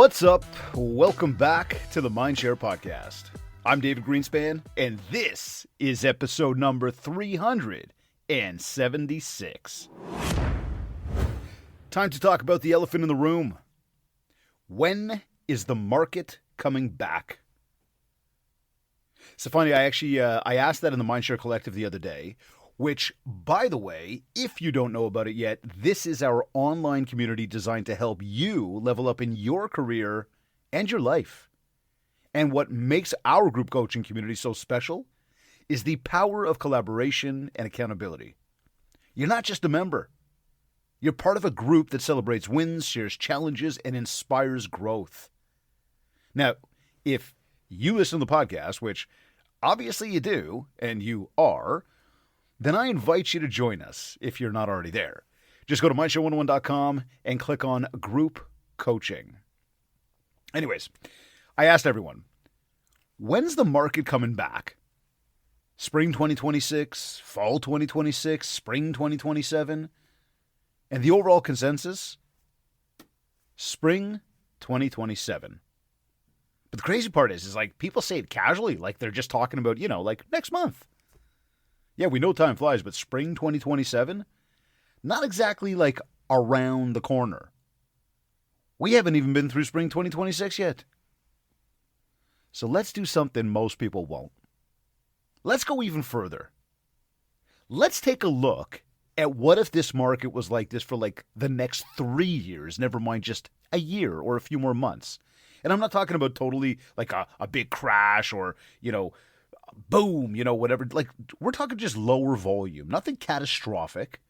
What's up? Welcome back to the MindShare Podcast. I'm David Greenspan, and this is episode number 376. Time to talk about the elephant in the room. When is the market coming back? So funny, I asked that in the MindShare Collective the other day, which, by the way, if you don't know about it yet, this is our online community designed to help you level up in your career and your life. And what makes our group coaching community so special is the power of collaboration and accountability. You're not just a member. You're part of a group that celebrates wins, shares challenges, and inspires growth. Now, if you listen to the podcast, which obviously you do, and you are, then I invite you to join us if you're not already there. Just go to MindShare101.com and click on Group Coaching. Anyways, I asked everyone, when's the market coming back? Spring 2026, fall 2026, spring 2027? And the overall consensus? Spring 2027. But the crazy part is like people say it casually, like they're just talking about, like next month. Yeah, we know time flies, but spring 2027? Not exactly like around the corner. We haven't even been through spring 2026 yet. So let's do something most people won't. Let's go even further. Let's take a look at what if this market was like this for like the next 3 years, never mind just a year or a few more months. And I'm not talking about totally like a big crash or, boom, whatever. Like, we're talking just lower volume, nothing catastrophic,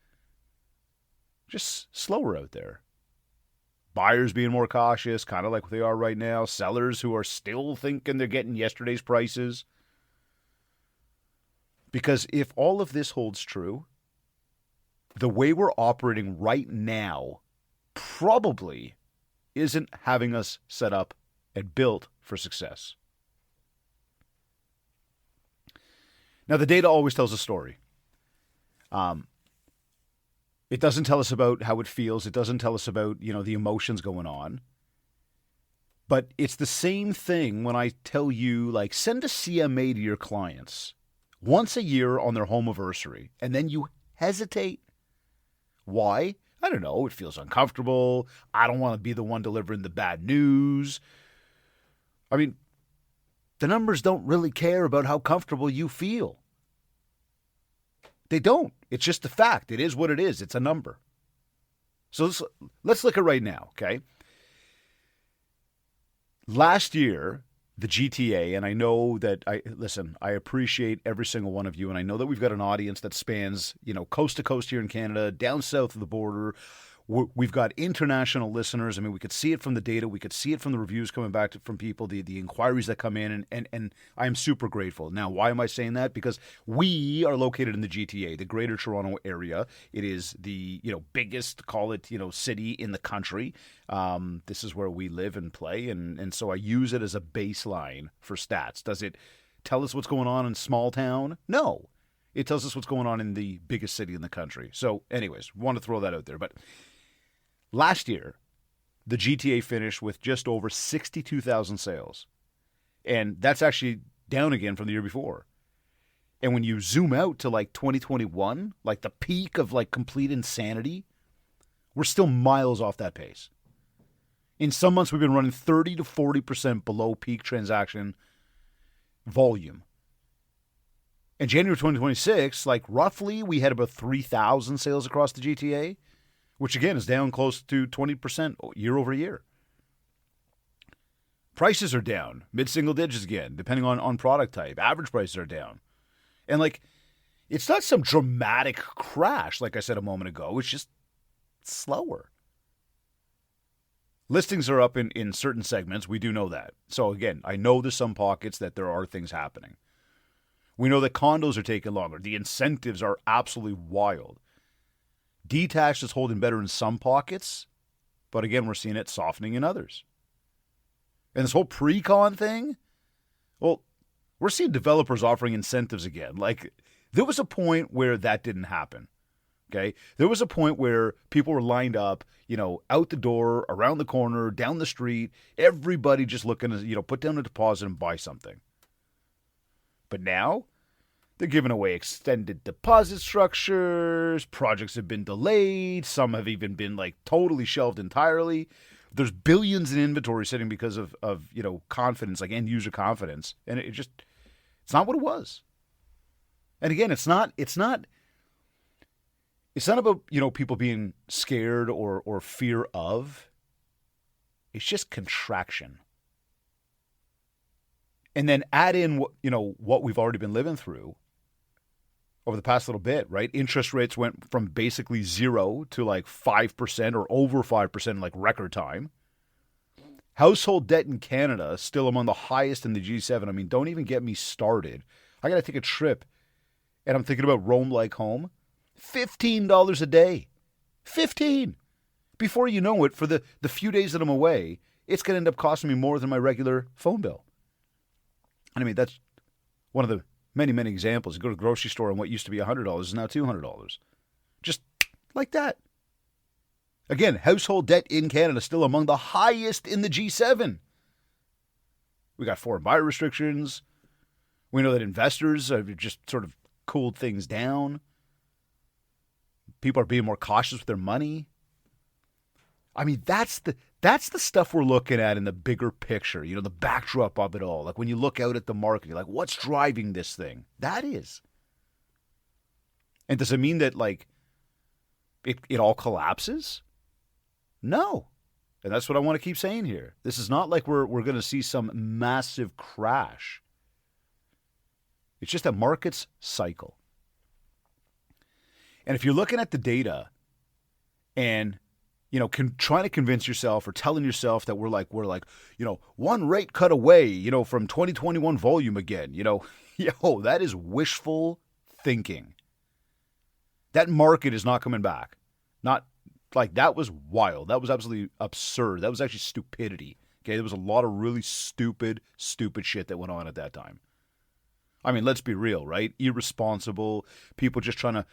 just slower out there. Buyers being more cautious, kind of like they are right now. Sellers who are still thinking they're getting yesterday's prices. Because if all of this holds true, the way we're operating right now probably isn't having us set up and built for success. Now, the data always tells a story. It doesn't tell us about how it feels. It doesn't tell us about, the emotions going on. But it's the same thing when I tell you, like, send a CMA to your clients once a year on their home anniversary, and then you hesitate. Why? I don't know. It feels uncomfortable. I don't want to be the one delivering the bad news. I mean, the numbers don't really care about how comfortable you feel. They don't. It's just a fact. It is what it is. It's a number. So let's look at right now, okay? Last year, the GTA, and I know that I appreciate every single one of you, and I know that we've got an audience that spans, coast to coast here in Canada, down south of the border. We've got international listeners. I mean, we could see it from the data. We could see it from the reviews coming back from people, the inquiries that come in, and I'm super grateful. Now, why am I saying that? Because we are located in the GTA, the Greater Toronto Area. It is the biggest, call it, city in the country. This is where we live and play, and so I use it as a baseline for stats. Does it tell us what's going on in small town? No. It tells us what's going on in the biggest city in the country. So anyways, want to throw that out there. But last year, the GTA finished with just over 62,000 sales. And that's actually down again from the year before. And when you zoom out to like 2021, like the peak of like complete insanity, we're still miles off that pace. In some months, we've been running 30 to 40% below peak transaction volume. In January 2026, like roughly, we had about 3,000 sales across the GTA, which again is down close to 20% year over year. Prices are down, mid-single digits again, depending on product type. Average prices are down. And like, it's not some dramatic crash, like I said a moment ago. It's just slower. Listings are up in certain segments. We do know that. So again, I know there's some pockets that there are things happening. We know that condos are taking longer. The incentives are absolutely wild. Detached is holding better in some pockets, but again, we're seeing it softening in others. And this whole pre-con thing, well, we're seeing developers offering incentives again. Like, there was a point where that didn't happen. Okay. There was a point where people were lined up, out the door, around the corner, down the street, everybody just looking to, put down a deposit and buy something. But now they're giving away extended deposit structures. Projects have been delayed. Some have even been totally shelved entirely. There's billions in inventory sitting because of confidence, end user confidence. And it's not what it was. And again, it's not about, people being scared or fear of. It's just contraction. And then add in what we've already been living through over the past little bit, right? Interest rates went from basically 0 to 5% or over 5% in record time. Household debt in Canada still among the highest in the G7. I mean, don't even get me started. I got to take a trip and I'm thinking about Rome like home. $15 a day. 15. Before you know it, for the few days that I'm away, it's going to end up costing me more than my regular phone bill. And I mean, that's one of the many, many examples. You go to the grocery store and what used to be $100 is now $200. Just like that. Again, household debt in Canada still among the highest in the G7. We got foreign buyer restrictions. We know that investors have just sort of cooled things down. People are being more cautious with their money. I mean, that's the stuff we're looking at in the bigger picture, the backdrop of it all. When you look out at the market, you're like, what's driving this thing? That is. And does it mean that it all collapses? No. And that's what I want to keep saying here. This is not like we're going to see some massive crash. It's just a market's cycle. And if you're looking at the data and trying to convince yourself or telling yourself that we're one rate cut away, from 2021 volume again, that is wishful thinking. That market is not coming back. Not that was wild. That was absolutely absurd. That was actually stupidity. Okay. There was a lot of really stupid shit that went on at that time. I mean, let's be real, right? Irresponsible people just trying to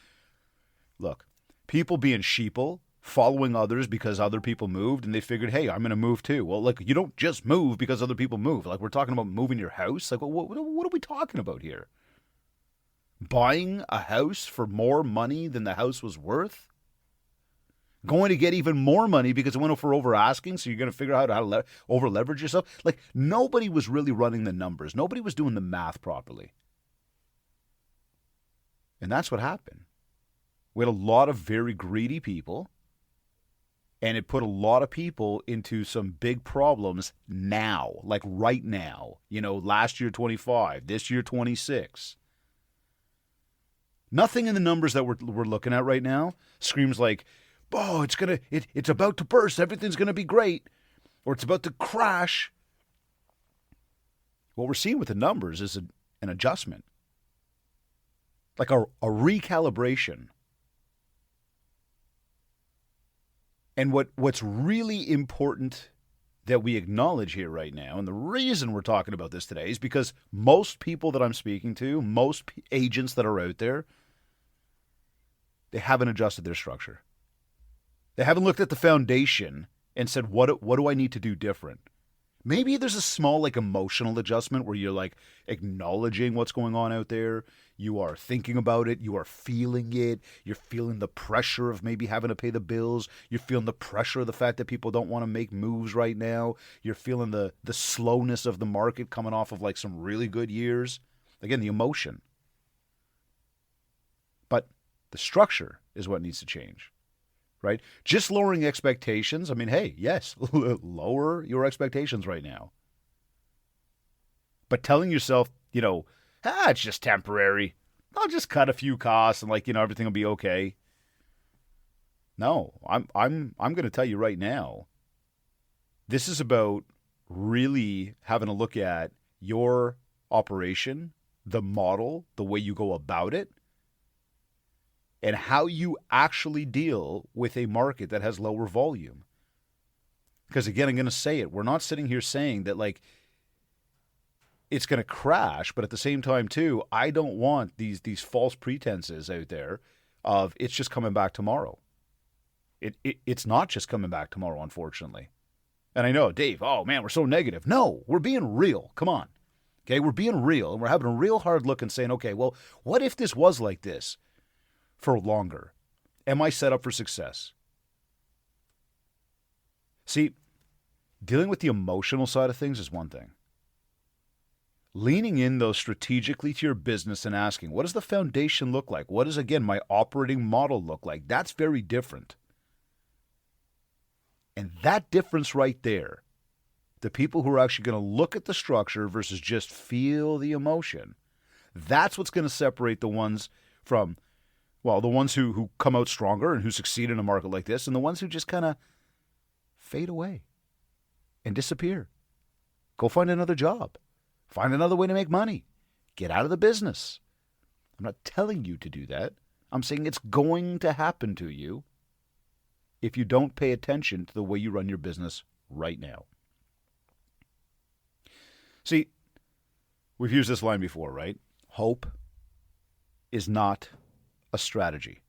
look, people being sheeple, following others because other people moved and they figured, hey, I'm going to move too. Well, you don't just move because other people move. We're talking about moving your house. What are we talking about here? Buying a house for more money than the house was worth? Going to get even more money because it went for over asking, so you're going to figure out how to over leverage yourself? Nobody was really running the numbers. Nobody was doing the math properly. And that's what happened. We had a lot of very greedy people. And it put a lot of people into some big problems now, right now. Last year 25, this year 26. Nothing in the numbers that we're looking at right now screams it's about to burst, everything's going to be great, or it's about to crash. What we're seeing with the numbers is an adjustment, a recalibration. And what's really important that we acknowledge here right now, and the reason we're talking about this today is because most people that I'm speaking to, most agents that are out there, they haven't adjusted their structure. They haven't looked at the foundation and said, what do I need to do different? Maybe there's a small emotional adjustment where you're acknowledging what's going on out there. You are thinking about it. You are feeling it. You're feeling the pressure of maybe having to pay the bills. You're feeling the pressure of the fact that people don't want to make moves right now. You're feeling the slowness of the market coming off of some really good years. Again, the emotion. But the structure is what needs to change. Right? Just lowering expectations. I mean, hey, yes, lower your expectations right now. But telling yourself, it's just temporary. I'll just cut a few costs and everything will be okay. No, I'm going to tell you right now. This is about really having a look at your operation, the model, the way you go about it, and how you actually deal with a market that has lower volume. Because again, I'm going to say it. We're not sitting here saying that it's going to crash, but at the same time too, I don't want these false pretenses out there of it's just coming back tomorrow. It's not just coming back tomorrow, unfortunately. And I know, Dave, oh man, we're so negative. No, we're being real. Come on. Okay, we're being real, and we're having a real hard look and saying, okay, well, what if this was like this for longer? Am I set up for success? See, dealing with the emotional side of things is one thing. Leaning in, though, strategically to your business and asking, what does the foundation look like? What does, again, my operating model look like? That's very different. And that difference right there, the people who are actually going to look at the structure versus just feel the emotion, that's what's going to separate the ones from, well, the ones who come out stronger and who succeed in a market like this, and the ones who just kind of fade away and disappear. Go find another job. Find another way to make money. Get out of the business. I'm not telling you to do that. I'm saying it's going to happen to you if you don't pay attention to the way you run your business right now. See, we've used this line before, right? Hope is not a strategy.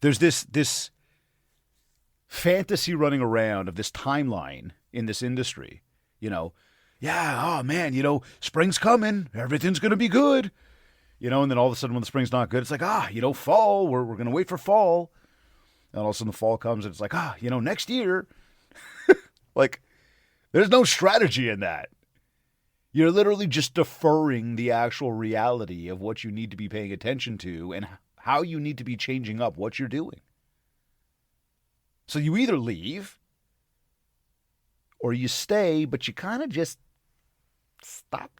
There's this fantasy running around of this timeline in this industry. Oh man, spring's coming, everything's going to be good. And then all of a sudden when the spring's not good, it's like, fall, we're going to wait for fall. And all of a sudden the fall comes and it's like, next year. Like, there's no strategy in that. You're literally just deferring the actual reality of what you need to be paying attention to and how you need to be changing up what you're doing. So you either leave or you stay, but you kind of just stop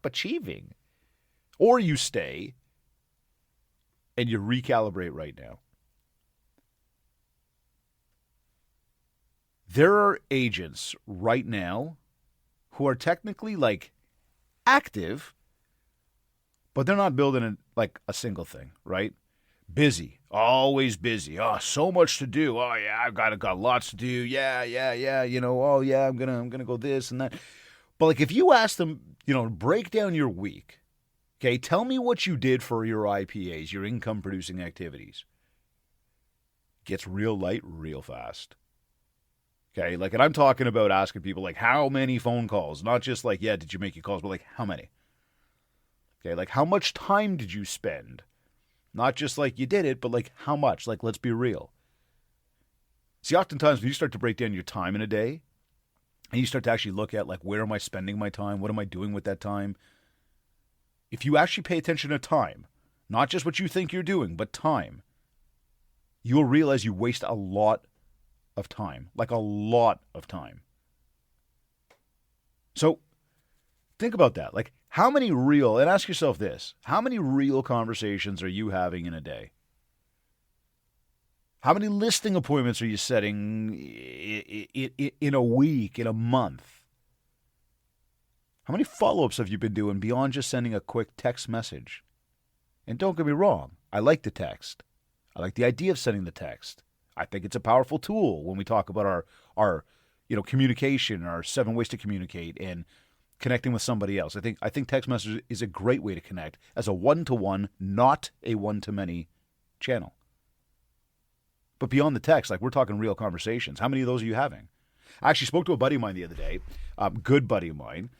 achieving. Or you stay and you recalibrate right now. There are agents right now who are technically active, but they're not building a single thing, right? Busy, always busy. Oh, so much to do. Oh yeah, I've got lots to do. Yeah. Oh yeah, I'm gonna go this and that. But if you ask them, break down your week. Okay, tell me what you did for your IPAs, your income producing activities. Gets real light real fast. Okay, and I'm talking about asking people, how many phone calls? Not just did you make your calls, but how many? Okay, how much time did you spend? Not just you did it, but how much? Let's be real. See, oftentimes when you start to break down your time in a day, and you start to actually look at where am I spending my time? What am I doing with that time? If you actually pay attention to time, not just what you think you're doing, but time, you will realize you waste a lot of time, a lot of time. So think about that. How many and ask yourself this, how many real conversations are you having in a day? How many listing appointments are you setting in a week, in a month? How many follow-ups have you been doing beyond just sending a quick text message? And don't get me wrong, I like the text. I like the idea of sending the text. I think it's a powerful tool when we talk about our communication, our 7 ways to communicate, and connecting with somebody else. I think text message is a great way to connect as a one-to-one, not a one-to-many channel. But beyond the text, we're talking real conversations. How many of those are you having? I actually spoke to a buddy of mine the other day, good buddy of mine,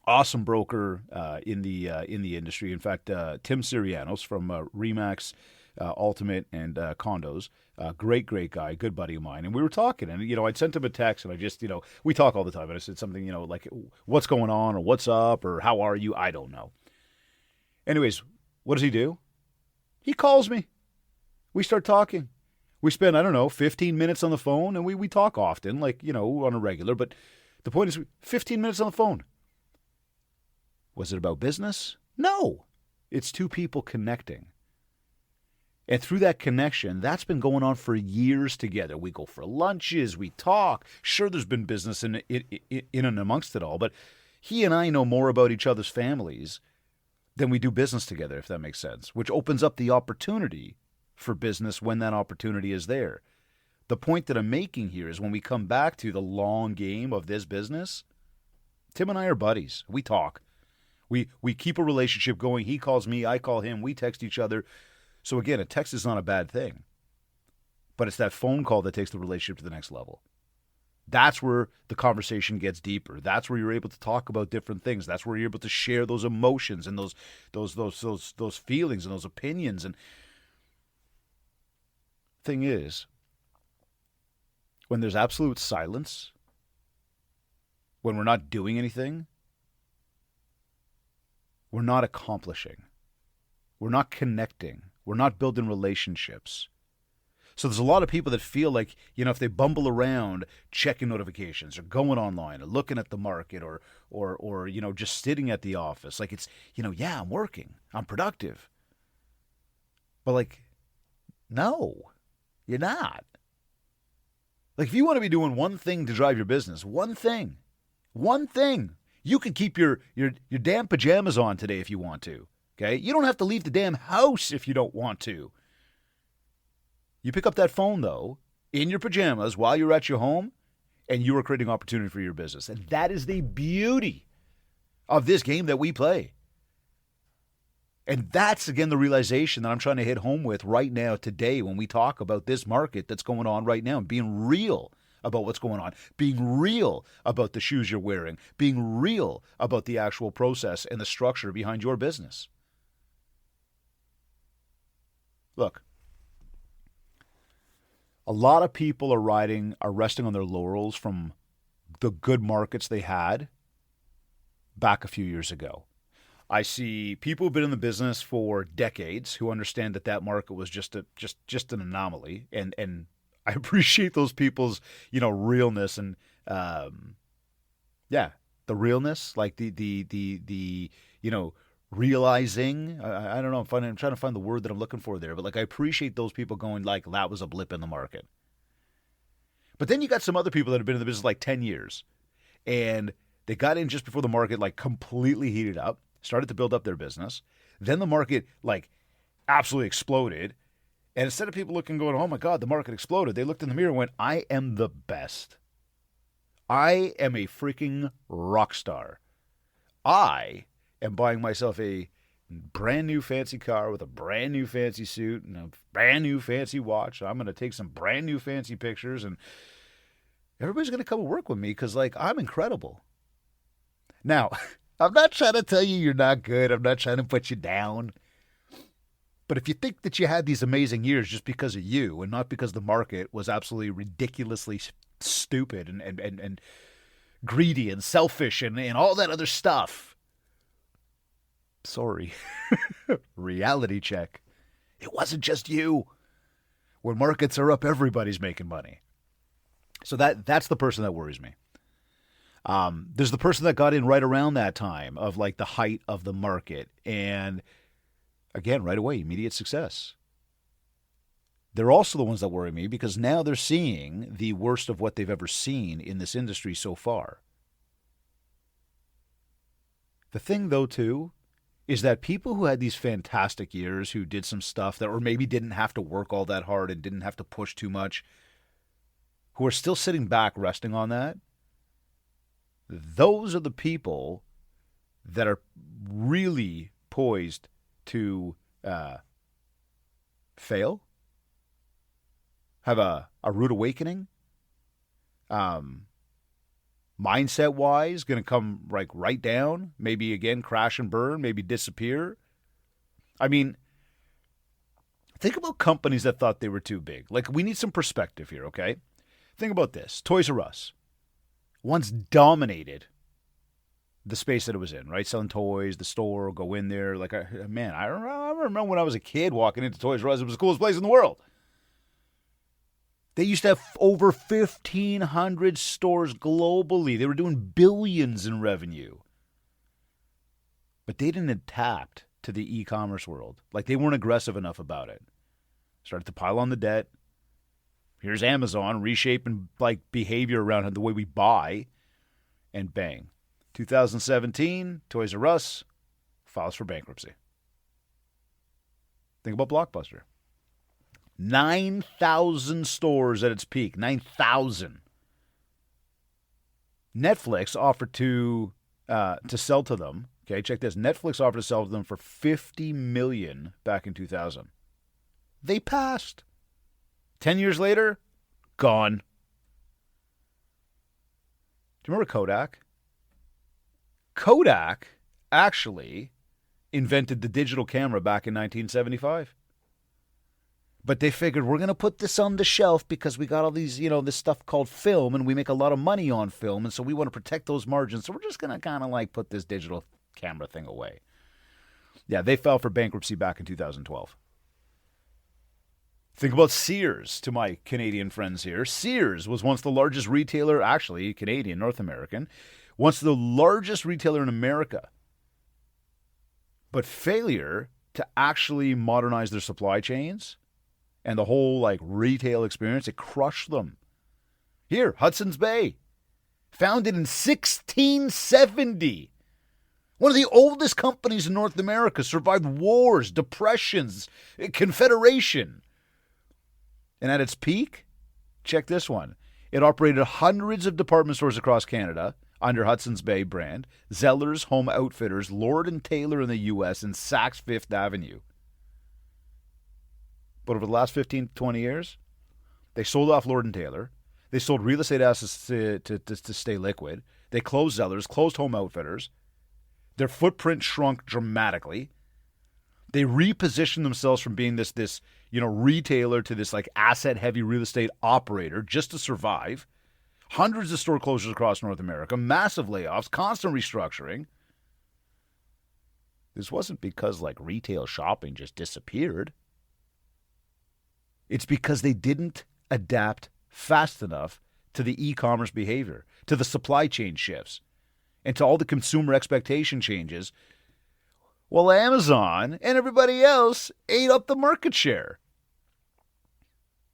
awesome broker in the industry. In fact, Tim Sirianos from Remax Ultimate and Condos, great guy, good buddy of mine. And we were talking, and I'd sent him a text, and I just we talk all the time, and I said something what's going on, or what's up, or how are you? I don't know. Anyways, what does he do? He calls me. We start talking. We spend 15 minutes on the phone, and we talk often, on a regular. But the point is, 15 minutes on the phone. Was it about business? No. It's two people connecting. And through that connection, that's been going on for years together. We go for lunches, we talk. Sure, there's been business in and amongst it all, but he and I know more about each other's families than we do business together, if that makes sense, which opens up the opportunity for business when that opportunity is there. The point that I'm making here is when we come back to the long game of this business, Tim and I are buddies. We talk. We keep a relationship going. He calls me, I call him, we text each other. So again, a text is not a bad thing. But it's that phone call that takes the relationship to the next level. That's where the conversation gets deeper. That's where you're able to talk about different things. That's where you're able to share those emotions and those feelings and those opinions. And thing is, when there's absolute silence, when we're not doing anything, we're not accomplishing. We're not connecting. We're not building relationships. So there's a lot of people that feel like, if they bumble around checking notifications or going online or looking at the market or just sitting at the office, like it's, yeah, I'm working, I'm productive. But like, no, you're not. Like if you want to be doing one thing to drive your business, one thing, you can keep your damn pajamas on today if you want to, okay? You don't have to leave the damn house if you don't want to. You pick up that phone, though, in your pajamas while you're at your home, and you are creating opportunity for your business. And that is the beauty of this game that we play. And that's, again, the realization that I'm trying to hit home with right now today when we talk about this market that's going on right now and being real about what's going on, being real about the shoes you're wearing, being real about the actual process and the structure behind your business. Look. A lot of people are resting on their laurels from the good markets they had back a few years ago. I see people who've been in the business for decades who understand that market was just an anomaly, and I appreciate those people's realness and the realness, like the realizing, I don't know, I'm trying to find the word that I'm looking for there, but like I appreciate those people going like that was a blip in the market. But then you got some other people that have been in the business like 10 years and they got in just before the market like completely heated up, started to build up their business. Then the market like absolutely exploded. And instead of people looking going, oh my God, the market exploded, they looked in the mirror and went, I am the best. I am a freaking rock star. I am buying myself a brand new fancy car with a brand new fancy suit and a brand new fancy watch. I'm going to take some brand new fancy pictures and everybody's going to come and work with me because like I'm incredible. Now, I'm not trying to tell you you're not good. I'm not trying to put you down. But if you think that you had these amazing years just because of you and not because the market was absolutely ridiculously stupid and greedy and selfish and all that other stuff, sorry. Reality check. It wasn't just you. When markets are up, everybody's making money. So that's the person that worries me. There's the person that got in right around that time of like the height of the market. And again, right away, immediate success. They're also the ones that worry me because now they're seeing the worst of what they've ever seen in this industry so far. The thing, though, too, is that people who had these fantastic years, who did some stuff that or maybe didn't have to work all that hard and didn't have to push too much, who are still sitting back resting on that, those are the people that are really poised to fail, have a rude awakening, mindset-wise, going to come like right down, maybe again crash and burn, maybe disappear. I mean, think about companies that thought they were too big. Like, we need some perspective here, okay? Think about this. Toys R Us once dominated the space that it was in, right? Selling toys, the store, go in there. Like, man, I remember when I was a kid walking into Toys R Us. It was the coolest place in the world. They used to have over 1,500 stores globally. They were doing billions in revenue. But they didn't adapt to the e-commerce world. Like, they weren't aggressive enough about it. Started to pile on the debt. Here's Amazon reshaping like behavior around the way we buy. And bang. 2017, Toys R Us files for bankruptcy. Think about Blockbuster. 9,000 stores at its peak. 9,000. Netflix offered to sell to them Okay, check this. Netflix offered to sell them for $50 million back in 2000. They passed. 10 years later, gone. Do you remember Kodak? Kodak actually invented the digital camera back in 1975. But they figured, we're going to put this on the shelf because we got all these, this stuff called film, and we make a lot of money on film, and so we want to protect those margins. So we're just going to kind of like put this digital camera thing away. Yeah, they filed for bankruptcy back in 2012. Think about Sears, to my Canadian friends here. Sears was once the largest retailer, actually Canadian, North American, once the largest retailer in America. But failure to actually modernize their supply chains and the whole retail experience, it crushed them. Here, Hudson's Bay, founded in 1670. One of the oldest companies in North America, survived wars, depressions, Confederation. And at its peak, check this one. It operated hundreds of department stores across Canada under Hudson's Bay brand, Zellers, Home Outfitters, Lord & Taylor in the U.S., and Saks Fifth Avenue. But over the last 15 to 20 years, they sold off Lord & Taylor. They sold real estate assets to stay liquid. They closed Zellers, closed Home Outfitters. Their footprint shrunk dramatically. They repositioned themselves from being this retailer to this asset-heavy real estate operator just to survive. Hundreds of store closures across North America, massive layoffs, constant restructuring. This wasn't because retail shopping just disappeared. It's because they didn't adapt fast enough to the e-commerce behavior, to the supply chain shifts, and to all the consumer expectation changes. Well, Amazon and everybody else ate up the market share.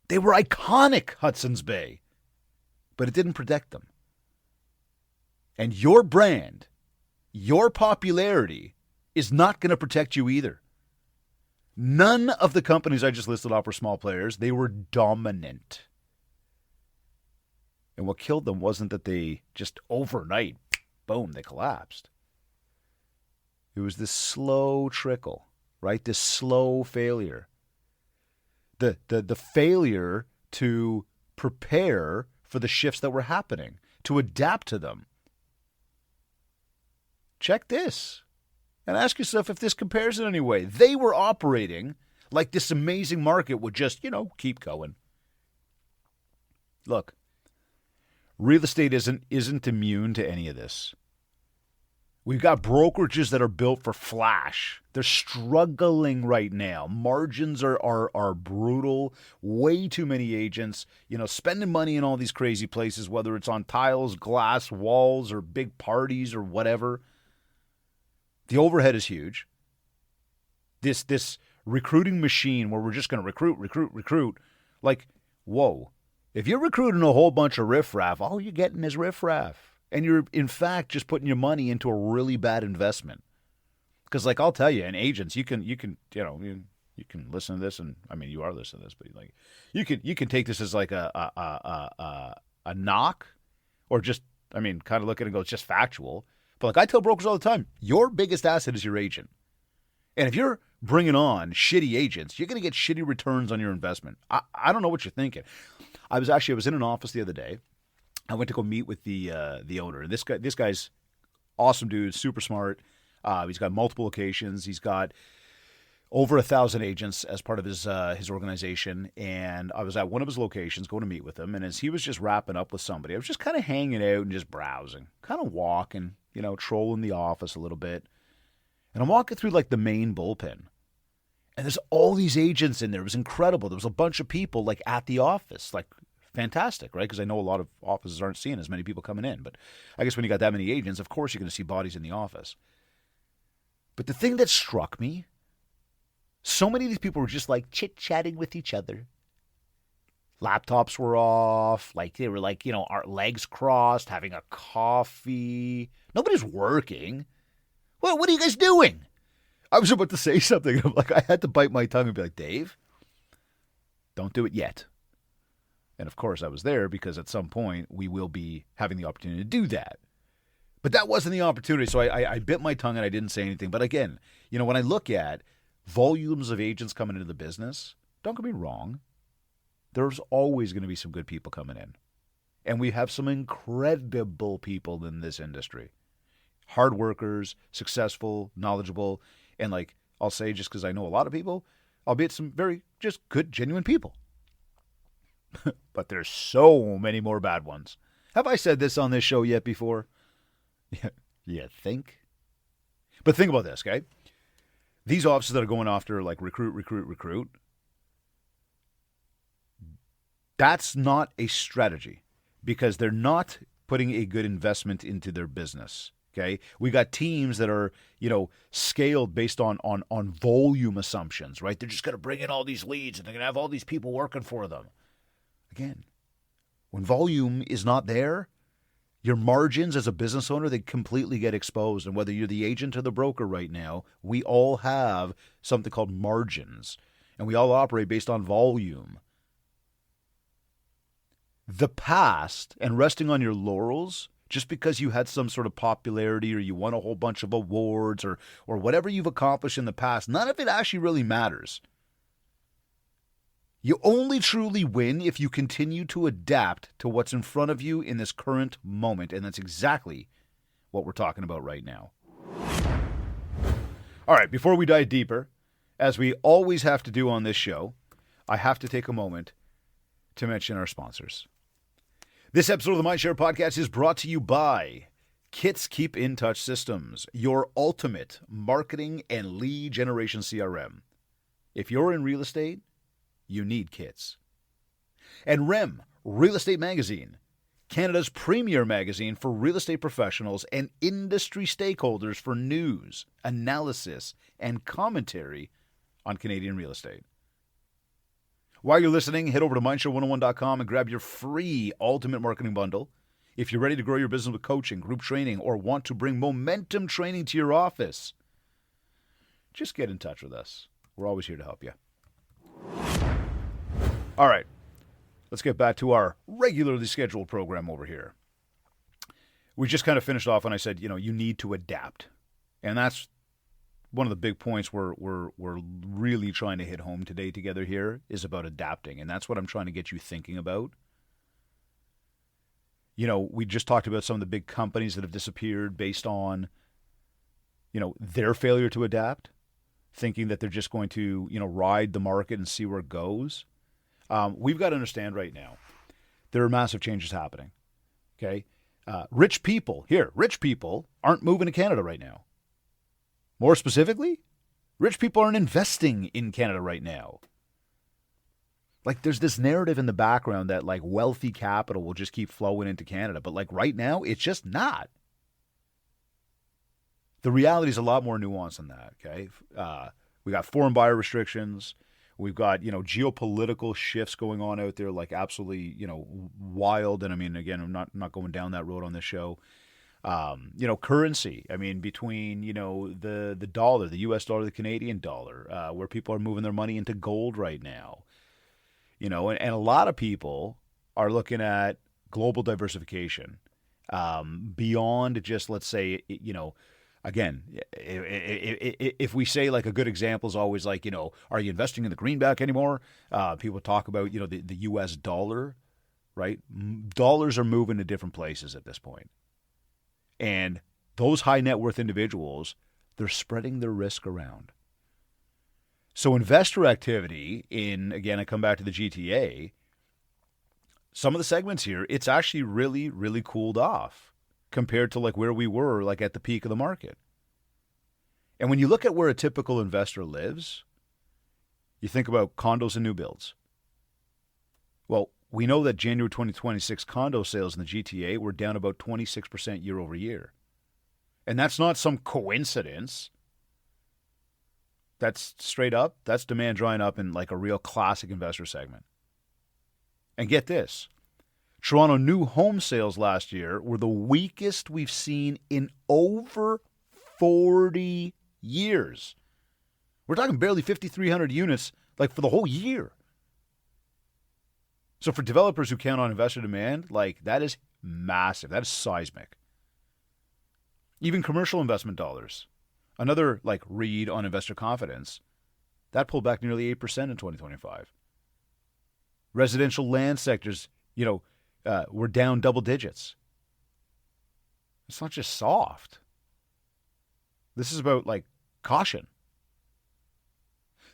They were iconic, Hudson's Bay, but it didn't protect them. And your brand, your popularity, is not going to protect you either. None of the companies I just listed off were small players. They were dominant. And what killed them wasn't that they just overnight, boom, they collapsed. It was this slow trickle, right? This slow failure. The failure to prepare for the shifts that were happening, to adapt to them. Check this. And ask yourself if this compares in any way. They were operating like this amazing market would just, keep going. Look, real estate isn't immune to any of this. We've got brokerages that are built for flash. They're struggling right now. Margins are brutal. Way too many agents, spending money in all these crazy places, whether it's on tiles, glass, walls, or big parties or whatever. The overhead is huge. This recruiting machine where we're just going to recruit. Whoa. If you're recruiting a whole bunch of riffraff, all you're getting is riffraff. And you're, in fact, just putting your money into a really bad investment. Because, I'll tell you, in agents, you can listen to this, and I mean, you are listening to this, but you can take this as a knock, or just, kind of look at it and go, it's just factual. But I tell brokers all the time, your biggest asset is your agent. And if you're bringing on shitty agents, you're going to get shitty returns on your investment. I don't know what you're thinking. I was in an office the other day. I went to go meet with the owner. This guy's awesome dude, super smart. He's got multiple locations. He's got over 1,000 agents as part of his organization. And I was at one of his locations going to meet with him. And as he was just wrapping up with somebody, I was just kind of hanging out and just browsing, kind of walking, trolling the office a little bit. And I'm walking through the main bullpen. And there's all these agents in there. It was incredible. There was a bunch of people at the office, fantastic, right? Because I know a lot of offices aren't seeing as many people coming in. But I guess when you got that many agents, of course you're going to see bodies in the office. But the thing that struck me, so many of these people were just chit-chatting with each other. Laptops were off. They were our legs crossed, having a coffee. Nobody's working. Well, what are you guys doing? I was about to say something. I'm I had to bite my tongue and be like, Dave, don't do it yet. And of course I was there because at some point we will be having the opportunity to do that. But that wasn't the opportunity, so I bit my tongue and I didn't say anything. But again, when I look at volumes of agents coming into the business, don't get me wrong, there's always going to be some good people coming in. And we have some incredible people in this industry. Hard workers, successful, knowledgeable, and I'll say, just because I know a lot of people, albeit some very just good, genuine people. But there's so many more bad ones. Have I said this on this show yet before? You think? But think about this, okay? These offices that are going after recruit, that's not a strategy because they're not putting a good investment into their business. Okay, we got teams that are, scaled based on volume assumptions, right? They're just going to bring in all these leads and they're going to have all these people working for them. Again, when volume is not there, your margins as a business owner, they completely get exposed. And whether you're the agent or the broker right now, we all have something called margins, and we all operate based on volume. The past and resting on your laurels, just because you had some sort of popularity or you won a whole bunch of awards or whatever you've accomplished in the past, none of it actually really matters. You only truly win if you continue to adapt to what's in front of you in this current moment, and that's exactly what we're talking about right now. All right, before we dive deeper, as we always have to do on this show, I have to take a moment to mention our sponsors. This episode of the MindShare Podcast is brought to you by Kit's Keep in Touch Systems, your ultimate marketing and lead generation CRM. If you're in real estate, you need Kits. And REM, Real Estate Magazine, Canada's premier magazine for real estate professionals and industry stakeholders for news, analysis, and commentary on Canadian real estate. While you're listening, head over to mindshare101.com and grab your free Ultimate Marketing Bundle. If you're ready to grow your business with coaching, group training, or want to bring momentum training to your office, just get in touch with us. We're always here to help you. All right, let's get back to our regularly scheduled program over here. We just kind of finished off when I said, you need to adapt. And that's one of the big points we're really trying to hit home today together here is about adapting. And that's what I'm trying to get you thinking about. We just talked about some of the big companies that have disappeared based on, their failure to adapt, thinking that they're just going to, ride the market and see where it goes. We've got to understand right now, there are massive changes happening, okay? Rich people aren't moving to Canada right now. More specifically, rich people aren't investing in Canada right now. There's this narrative in the background that, wealthy capital will just keep flowing into Canada. But, right now, it's just not. The reality is a lot more nuanced than that, okay? We got foreign buyer restrictions. We've got, geopolitical shifts going on out there, absolutely, wild. And I mean, again, I'm not going down that road on this show. Currency. I mean, between, the dollar, the US dollar, the Canadian dollar, where people are moving their money into gold right now. And a lot of people are looking at global diversification beyond just, let's say, again, if we say a good example is always are you investing in the greenback anymore? People talk about, the US dollar, right? Dollars are moving to different places at this point. And those high net worth individuals, they're spreading their risk around. So investor activity again, I come back to the GTA, some of the segments here, it's actually really, really cooled off compared to where we were at the peak of the market. And when you look at where a typical investor lives, you think about condos and new builds. Well, we know that January 2026 condo sales in the GTA were down about 26% year over year. And that's not some coincidence. That's straight up, that's demand drying up in a real classic investor segment. And get this, Toronto new home sales last year were the weakest we've seen in over 40 years. We're talking barely 5,300 units for the whole year. So for developers who count on investor demand, that is massive. That is seismic. Even commercial investment dollars, another like read on investor confidence, that pulled back nearly 8% in 2025. Residential land sectors, were down double digits. It's not just soft. This is about like caution.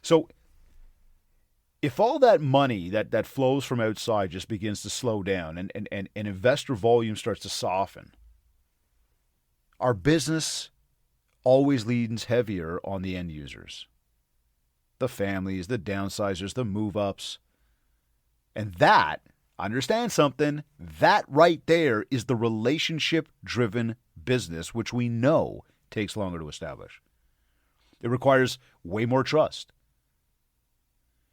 So if all that money that flows from outside just begins to slow down and investor volume starts to soften, our business always leans heavier on the end users. The families, the downsizers, the move-ups. And that, understand something, that right there is the relationship-driven business, which we know takes longer to establish. It requires way more trust.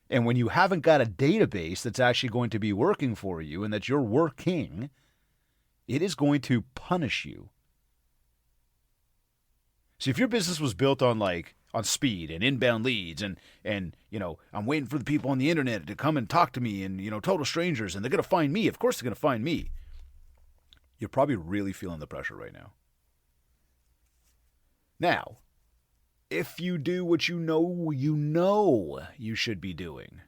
And when you haven't got a database that's actually going to be working for you and that you're working, it is going to punish you. So if your business was built on speed and inbound leads and I'm waiting for the people on the internet to come and talk to me and, total strangers and they're going to find me. Of course they're going to find me. You're probably really feeling the pressure right now. Now, if you do what you know you should be doing.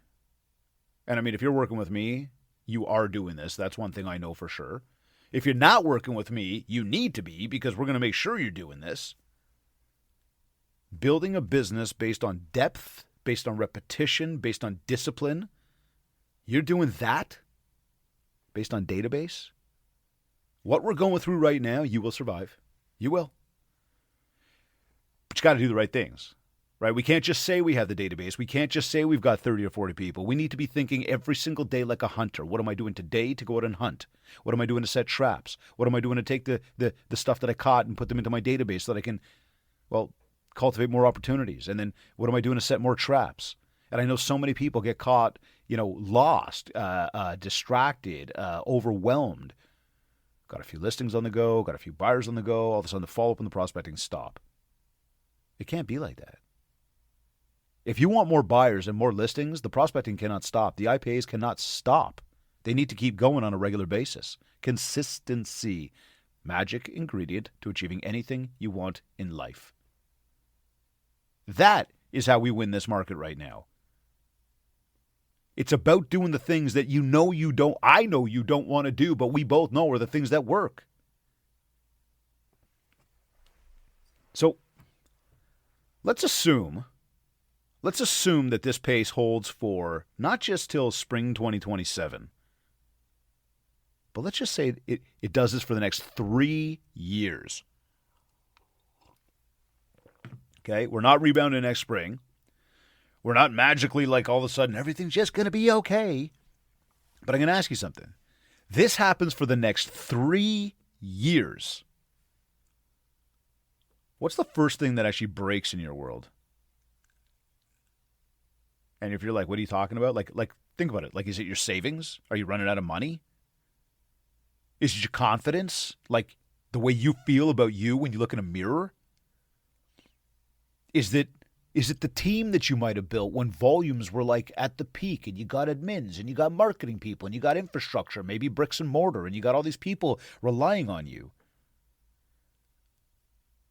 And I mean, if you're working with me, you are doing this. That's one thing I know for sure. If you're not working with me, you need to be, because we're going to make sure you're doing this. Building a business based on depth, based on repetition, based on discipline. You're doing that based on database. What we're going through right now, you will survive. You will. But you got to do the right things, right? We can't just say we have the database. We can't just say we've got 30 or 40 people. We need to be thinking every single day like a hunter. What am I doing today to go out and hunt? What am I doing to set traps? What am I doing to take the stuff that I caught and put them into my database so that I can, cultivate more opportunities? And then what am I doing to set more traps? And I know so many people get caught, lost, distracted, overwhelmed. Got a few listings on the go, got a few buyers on the go. All of a sudden the follow-up and the prospecting stop. It can't be like that. If you want more buyers and more listings, the prospecting cannot stop. The IPAs cannot stop. They need to keep going on a regular basis. Consistency, magic ingredient to achieving anything you want in life. That is how we win this market right now. It's about doing the things that I know you don't want to do, but we both know are the things that work. So let's assume that this pace holds for not just till spring 2027, but let's just say it does this for the next 3 years. Okay, we're not rebounding next spring. We're not magically all of a sudden everything's just going to be okay. But I'm going to ask you something. This happens for the next 3 years. What's the first thing that actually breaks in your world? And if you're like, what are you talking about? Think about it. Is it your savings? Are you running out of money? Is it your confidence? The way you feel about you when you look in a mirror? Is it the team that you might have built when volumes were at the peak and you got admins and you got marketing people and you got infrastructure, maybe bricks and mortar, and you got all these people relying on you?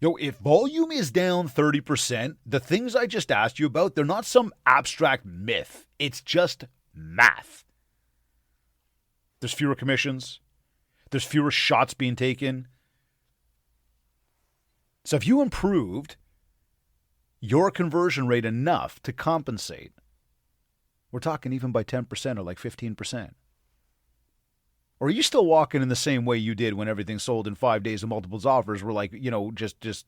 If volume is down 30%, the things I just asked you about, they're not some abstract myth. It's just math. There's fewer commissions. There's fewer shots being taken. So if you improved your conversion rate enough to compensate, we're talking even by 10% or 15%. Or are you still walking in the same way you did when everything sold in 5 days and multiples offers were just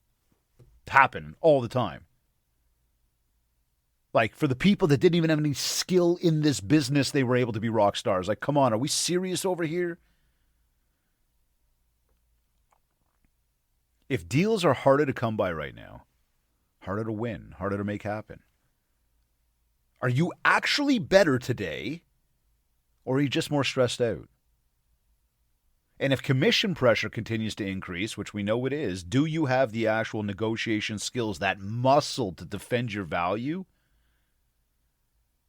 happen all the time? For the people that didn't even have any skill in this business, they were able to be rock stars. Come on, are we serious over here? If deals are harder to come by right now, harder to win, harder to make happen, are you actually better today, or are you just more stressed out? And if commission pressure continues to increase, which we know it is, do you have the actual negotiation skills, that muscle to defend your value?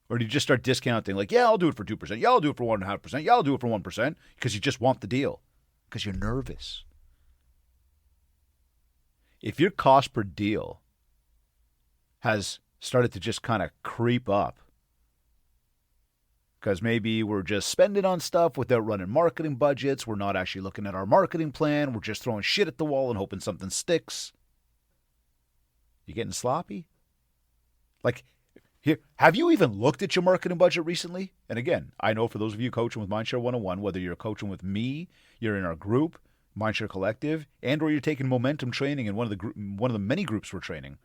Or do you just start discounting yeah, I'll do it for 2%. Yeah, I'll do it for 1.5%. Yeah, I'll do it for 1% because you just want the deal, because you're nervous. If your cost per deal has started to just kind of creep up, because maybe we're just spending on stuff without running marketing budgets, we're not actually looking at our marketing plan, we're just throwing shit at the wall and hoping something sticks. You getting sloppy? Like, here, have you even looked at your marketing budget recently? And again, I know for those of you coaching with MindShare 101, whether you're coaching with me, you're in our group, MindShare Collective, and or you're taking momentum training in one of the many groups we're training,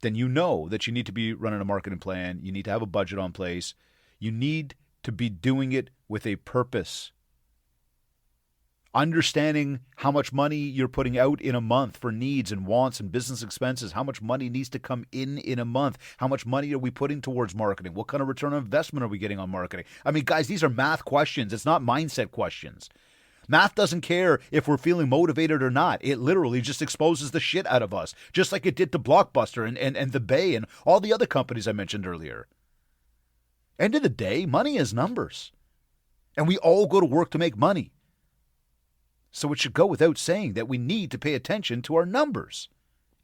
then you know that you need to be running a marketing plan. You need to have a budget on place. You need to be doing it with a purpose. Understanding how much money you're putting out in a month for needs and wants and business expenses, how much money needs to come in a month, how much money are we putting towards marketing, what kind of return on investment are we getting on marketing? I mean, guys, these are math questions. It's not mindset questions. Math doesn't care if we're feeling motivated or not. It literally just exposes the shit out of us, just like it did to Blockbuster and The Bay and all the other companies I mentioned earlier. End of the day, money is numbers. And we all go to work to make money. So it should go without saying that we need to pay attention to our numbers,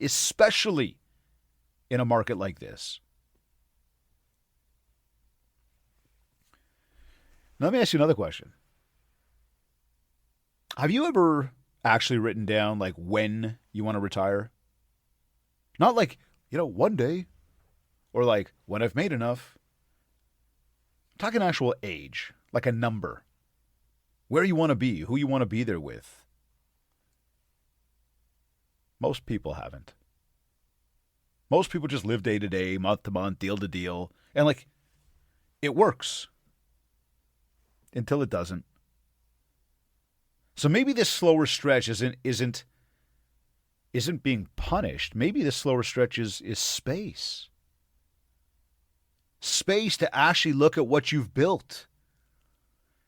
especially in a market like this. Now, let me ask you another question. Have you ever actually written down like when you want to retire? Not like, one day or like when I've made enough. I'm talking actual age, like a number. Where you want to be, who you want to be there with. Most people haven't. Most people just live day to day, month to month, deal to deal. And like, it works. Until it doesn't. So maybe this slower stretch isn't being punished. Maybe this slower stretch is space. Space to actually look at what you've built.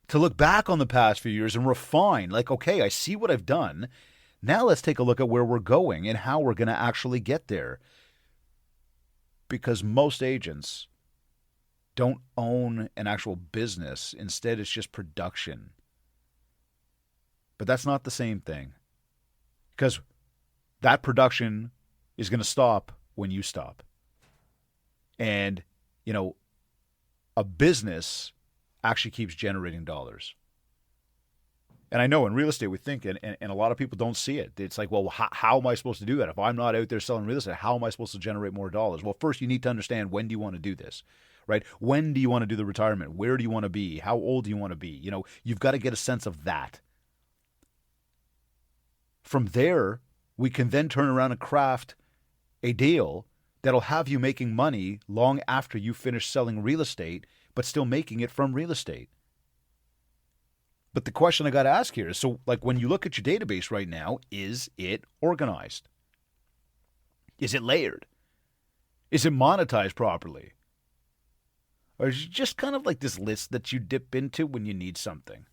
To look back on the past few years and refine. Like, okay, I see what I've done. Now let's take a look at where we're going and how we're going to actually get there. Because most agents don't own an actual business. Instead, it's just production. But that's not the same thing. Because that production is going to stop when you stop. And, a business actually keeps generating dollars. And I know in real estate we think, and a lot of people don't see it. It's like, well, how am I supposed to do that? If I'm not out there selling real estate, how am I supposed to generate more dollars? Well, first you need to understand, when do you want to do this, right? When do you want to do the retirement? Where do you want to be? How old do you want to be? You've got to get a sense of that. From there, we can then turn around and craft a deal that'll have you making money long after you finish selling real estate, but still making it from real estate. But the question I got to ask here is, so like when you look at your database right now, is it organized? Is it layered? Is it monetized properly? Or is it just kind of like this list that you dip into when you need something?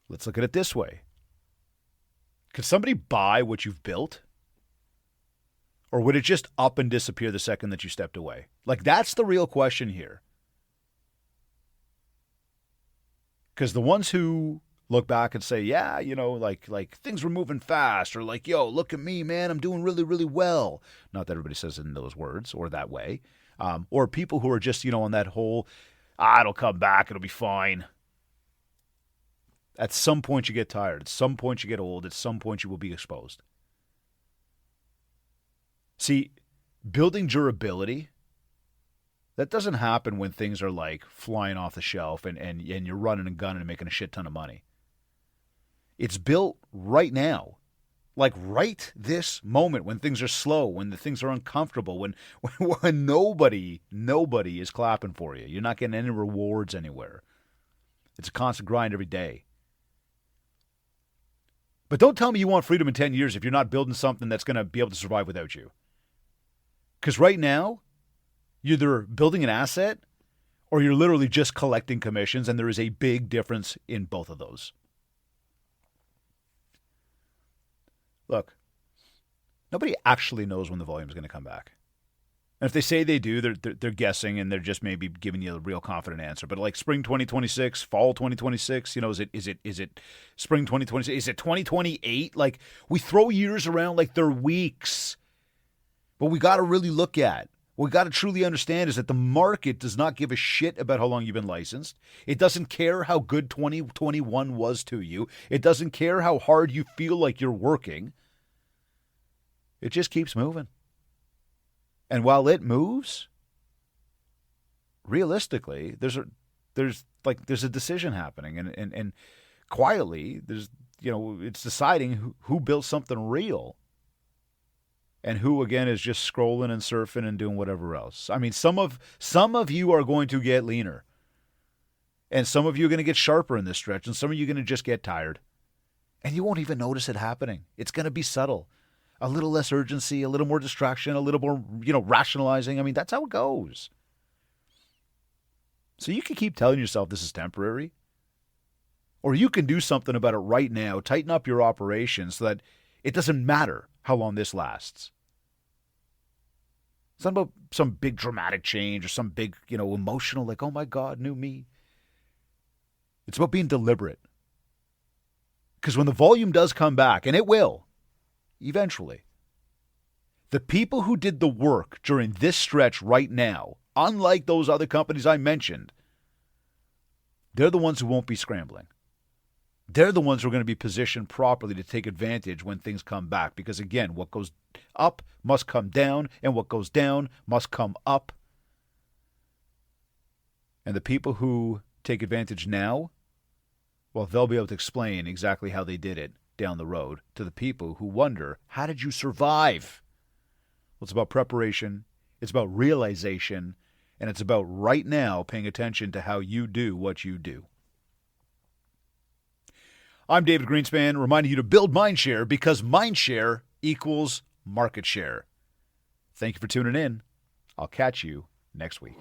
Let's look at it this way. Could somebody buy what you've built? Or would it just up and disappear the second that you stepped away? Like, that's the real question here. Because the ones who look back and say, yeah, like things were moving fast, or like, yo, look at me, man, I'm doing really, really well. Not that everybody says it in those words or that way. Or people who are just, on that whole, it'll come back, it'll be fine. At some point you get tired. At some point you get old. At some point you will be exposed. See, building durability, that doesn't happen when things are like flying off the shelf and you're running and gunning and making a shit ton of money. It's built right now. Like right this moment, when things are slow, when the things are uncomfortable, when nobody is clapping for you. You're not getting any rewards anywhere. It's a constant grind every day. But don't tell me you want freedom in 10 years if you're not building something that's going to be able to survive without you. Because right now, you're either building an asset or you're literally just collecting commissions, and there is a big difference in both of those. Look, nobody actually knows when the volume is going to come back. And if they say they do, they're guessing, and they're just maybe giving you a real confident answer. But like spring 2026, fall 2026, is it spring 2026? Is it 2028? Like, we throw years around like they're weeks. But we got to really look at, what we got to truly understand is that the market does not give a shit about how long you've been licensed. It doesn't care how good 2021 was to you. It doesn't care how hard you feel like you're working. It just keeps moving. And while it moves, realistically, there's a decision happening, and quietly it's deciding who built something real, and who again is just scrolling and surfing and doing whatever else. I mean, some of you are going to get leaner, and some of you are going to get sharper in this stretch, and some of you are going to just get tired, and you won't even notice it happening. It's going to be subtle. A little less urgency, a little more distraction, a little more, rationalizing. I mean, that's how it goes. So you can keep telling yourself this is temporary, or you can do something about it right now, tighten up your operations so that it doesn't matter how long this lasts. It's not about some big dramatic change or some big, emotional, like, oh my God, new me. It's about being deliberate. Because when the volume does come back, and it will, eventually, the people who did the work during this stretch right now, unlike those other companies I mentioned, they're the ones who won't be scrambling. They're the ones who are going to be positioned properly to take advantage when things come back. Because again, what goes up must come down, and what goes down must come up. And the people who take advantage now, well, they'll be able to explain exactly how they did it down the road to the people who wonder, how did you survive? Well, it's about preparation, it's about realization, and it's about right now paying attention to how you do what you do. I'm David Greenspan, reminding you to build MindShare, because MindShare equals market share. Thank you for tuning in. I'll catch you next week.